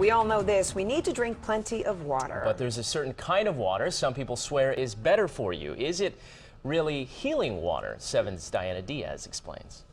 We all know this. We need to drink plenty of water. But there's a certain kind of water some people swear is better for you. Is it really healing water? 7's Diana Diaz explains.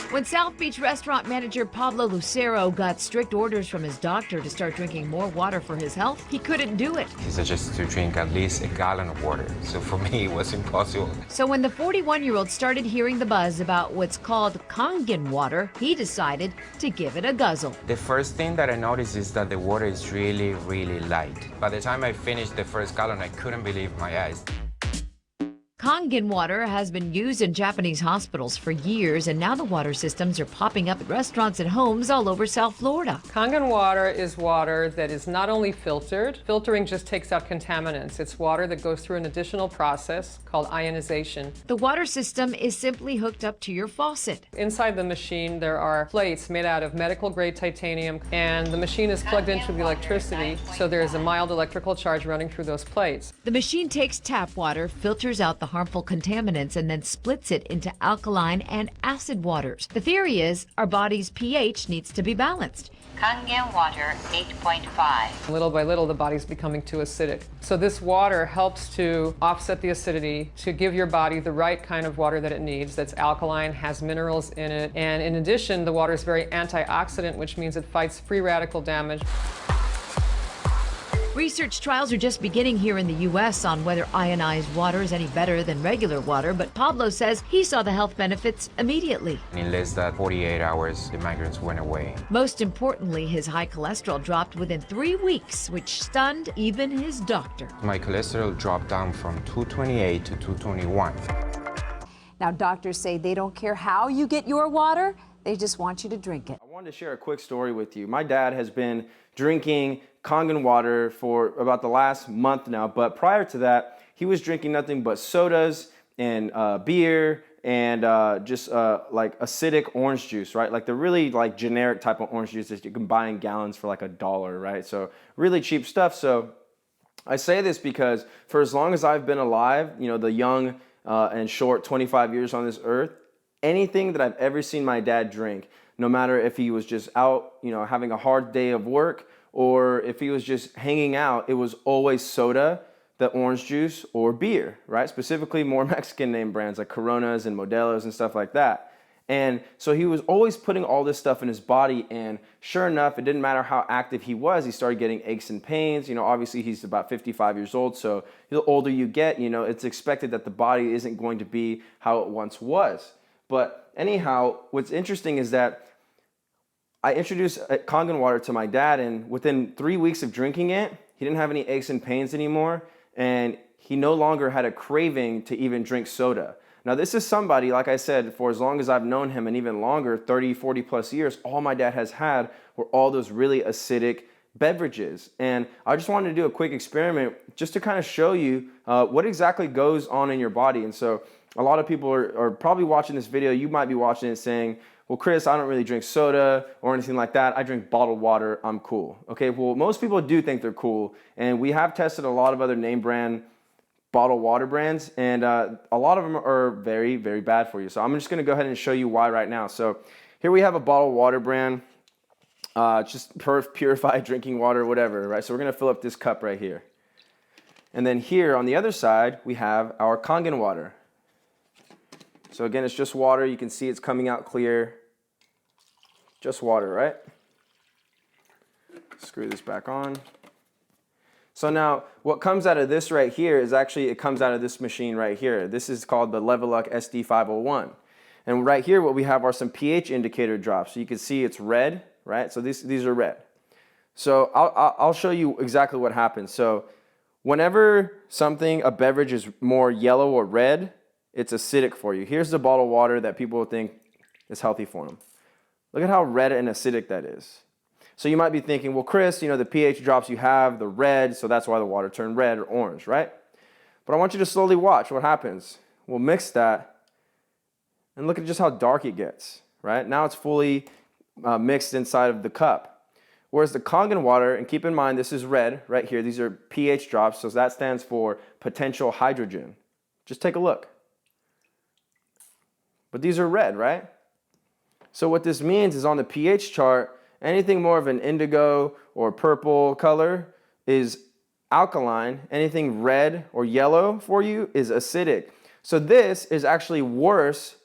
When South Beach restaurant manager Pablo Lucero got strict orders from his doctor to start drinking more water for his health, he couldn't do it. He suggested to drink at least a gallon of water. So for me, it was impossible. So when the 41-year-old started hearing the buzz about what's called Kangen water, he decided to give it a guzzle. The first thing that I noticed is that the water is really, really light. By the time I finished the first gallon, I couldn't believe my eyes. Kangen water has been used in Japanese hospitals for years, and now the water systems are popping up at restaurants and homes all over South Florida. Kangen water is water that is not only filtered. Filtering just takes out contaminants. It's water that goes through an additional process called ionization. The water system is simply hooked up to your faucet. Inside the machine, there are plates made out of medical-grade titanium, and the machine is plugged into the electricity, so there is a mild electrical charge running through those plates. The machine takes tap water, filters out the harmful contaminants, and then splits it into alkaline and acid waters. The theory is our body's pH needs to be balanced. Kangen water 8.5. Little by little, the body's becoming too acidic. So this water helps to offset the acidity, to give your body the right kind of water that it needs, that's alkaline, has minerals in it, and in addition, the water is very antioxidant, which means it fights free radical damage. Research trials are just beginning here in the U.S. on whether ionized water is any better than regular water, but Pablo says he saw the health benefits immediately. In less than 48 hours, the migraines went away. Most importantly, his high cholesterol dropped within 3 weeks, which stunned even his doctor. My cholesterol dropped down from 228 to 221. Now, doctors say they don't care how you get your water, they just want you to drink it. I wanted to share a quick story with you. My dad has been drinking Kangen water for about the last month now, but prior to that, he was drinking nothing but sodas and beer and just like acidic orange juice, right? Like the really like generic type of orange juice that you can buy in gallons for like $1, right? So really cheap stuff. So I say this because for as long as I've been alive, you know, the young and short 25 years on this earth, anything that I've ever seen my dad drink, no matter if he was just out, you know, having a hard day of work, or if he was just hanging out, it was always soda, the orange juice, or beer, right? Specifically more Mexican name brands like Coronas and Modelos and stuff like that. And so he was always putting all this stuff in his body, and sure enough, it didn't matter how active he was, he started getting aches and pains. You know, obviously he's about 55 years old, so the older you get, you know, it's expected that the body isn't going to be how it once was. But anyhow, what's interesting is that I introduced Kangen water to my dad, and within 3 weeks of drinking it, he didn't have any aches and pains anymore, and he no longer had a craving to even drink soda. Now, this is somebody, like I said, for as long as I've known him, and even longer, 30, 40 plus years, all my dad has had were all those really acidic beverages. And I just wanted to do a quick experiment just to kind of show you what exactly goes on in your body. And so a lot of people are probably watching this video. You might be watching it saying, well, Chris, I don't really drink soda or anything like that. I drink bottled water. I'm cool. Okay, well, most people do think they're cool. And we have tested a lot of other name brand bottled water brands, and a lot of them are very, very bad for you. So I'm just going to go ahead and show you why right now. So here we have a bottled water brand, just purified drinking water, whatever, right? So we're going to fill up this cup right here. And then here on the other side, we have our Kangen water. So again, it's just water. You can see it's coming out clear. Just water, right? Screw this back on. So now what comes out of this right here is actually, it comes out of this machine right here. This is called the Leveluck SD501. And right here what we have are some pH indicator drops. So you can see it's red, right? So these are red. So I'll show you exactly what happens. So whenever a beverage is more yellow or red, it's acidic for you. Here's the bottled water that people think is healthy for them. Look at how red and acidic that is. So you might be thinking, well, Chris, you know, the pH drops you have, the red, so that's why the water turned red or orange, right? But I want you to slowly watch what happens. We'll mix that, and look at just how dark it gets, right? Now it's fully mixed inside of the cup. Whereas the Kangen water, and keep in mind this is red right here, these are pH drops, so that stands for potential hydrogen. Just take a look. but these are red, right? So what this means is on the pH chart, anything more of an indigo or purple color is alkaline. Anything red or yellow for you is acidic. So this is actually worse,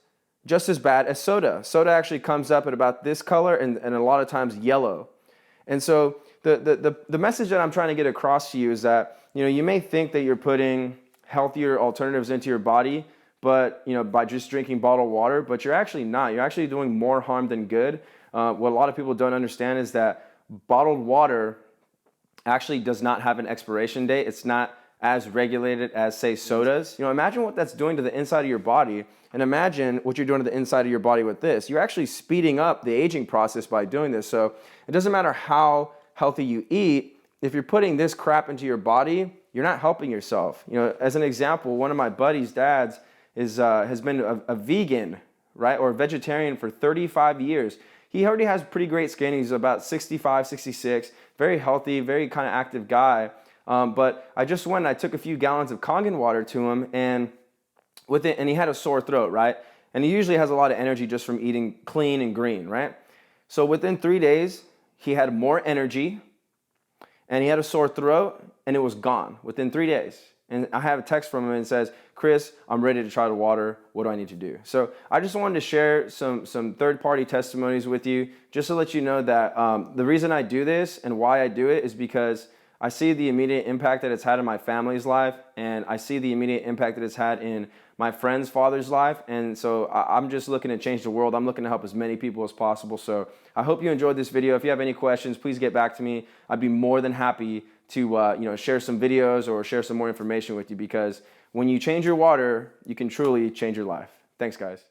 just as bad as soda. Soda actually comes up at about this color and a lot of times yellow. And so the message that I'm trying to get across to you is that, you may think that you're putting healthier alternatives into your body, but by just drinking bottled water, but you're actually not. You're actually doing more harm than good. What a lot of people don't understand is that bottled water actually does not have an expiration date. It's not as regulated as, say, sodas. Imagine what that's doing to the inside of your body, and imagine what you're doing to the inside of your body with this. You're actually speeding up the aging process by doing this. So it doesn't matter how healthy you eat, if you're putting this crap into your body, you're not helping yourself. As an example, one of my buddy's dads has been a vegan, right, or a vegetarian for 35 years. He already has pretty great skin. He's about 65, 66, very healthy, very kind of active guy. But I just went and I took a few gallons of Kangen water to him, and he had a sore throat, right? And he usually has a lot of energy just from eating clean and green, right? So within 3 days, he had more energy, and he had a sore throat, and it was gone within 3 days. And I have a text from him and it says, "Chris, I'm ready to try the water. What do I need to do?" So I just wanted to share some third-party testimonies with you, just to let you know that the reason I do this and why I do it is because I see the immediate impact that it's had in my family's life, and I see the immediate impact that it's had in my friend's father's life. And so I'm just looking to change the world. I'm looking to help as many people as possible. So I hope you enjoyed this video. If you have any questions, please get back to me. I'd be more than happy to share some videos or share some more information with you, because when you change your water, you can truly change your life. Thanks, guys.